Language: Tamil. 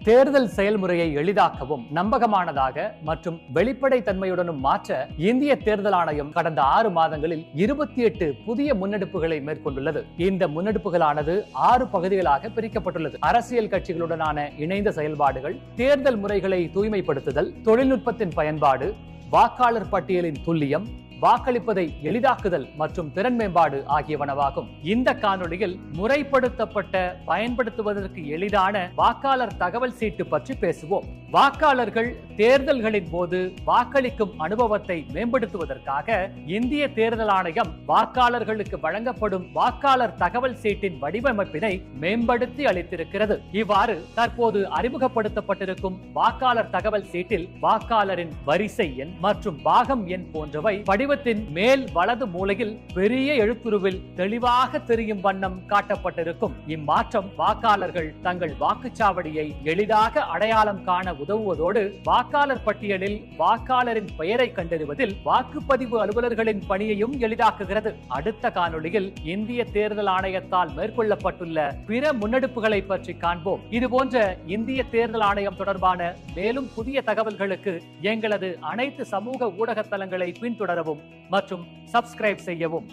தேர்தல் செயல்முறையை எளிதாக்கவும் நம்பகமானதாக மற்றும் வெளிப்படை தன்மையுடனும் மாற்ற இந்திய தேர்தல் ஆணையம் கடந்த 6 மாதங்களில் 28 புதிய முன்னெடுப்புகளை மேற்கொண்டுள்ளது. இந்த முன்னெடுப்புகளானது 6 பகுதிகளாக பிரிக்கப்பட்டுள்ளது. அரசியல் கட்சிகளுடனான இணைந்த செயல்பாடுகள், தேர்தல் முறைகளை தூய்மைப்படுத்துதல், தொழில்நுட்பத்தின் பயன்பாடு, வாக்காளர் பட்டியலின் துல்லியம், வாக்களிப்பதை எளிதாக்குதல் மற்றும் திறன் மேம்பாடு ஆகியவனவாகும். இந்த காணொளியில் முறைப்படுத்தப்பட்ட பயன்படுத்துவதற்கு எளிதான வாக்காளர் தகவல் சீட்டு பற்றி பேசுவோம். வாக்காளர்கள் தேர்தல்களின் போது வாக்களிக்கும் அனுபவத்தை மேம்படுத்துவதற்காக இந்திய தேர்தல் ஆணையம் வாக்காளர்களுக்கு வழங்கப்படும் வாக்காளர் தகவல் சீட்டின் வடிவமைப்பினை மேம்படுத்தி அளித்திருக்கிறது. இவ்வாறு தற்போது அறிமுகப்படுத்தப்பட்டிருக்கும் வாக்காளர் தகவல் சீட்டில் வாக்காளரின் வரிசை எண் மற்றும் பாகம் எண் போன்றவை படிவத்தின் மேல் வலது மூலையில் பெரிய எழுத்துருவில் தெளிவாக தெரியும் வண்ணம் காட்டப்பட்டிருக்கும். இம்மாற்றம் வாக்காளர்கள் தங்கள் வாக்குச்சாவடியை எளிதாக அடையாளம் காண உதவுவதோடு வாக்காளர் பட்டியலில் வாக்காளரின் பெயரை கண்டறிவதில் வாக்குப்பதிவு அலுவலர்களின் பணியையும் எளிதாக்குகிறது. அடுத்த காணொளியில் இந்திய தேர்தல் ஆணையத்தால் மேற்கொள்ளப்பட்டுள்ள பிற முன்னெடுப்புகளை பற்றி காண்போம். இதுபோன்ற இந்திய தேர்தல் ஆணையம் தொடர்பான மேலும் புதிய தகவல்களுக்கு எங்களது அனைத்து சமூக ஊடக தளங்களை பின்தொடரவும் மற்றும் சப்ஸ்கிரைப் செய்யவும்.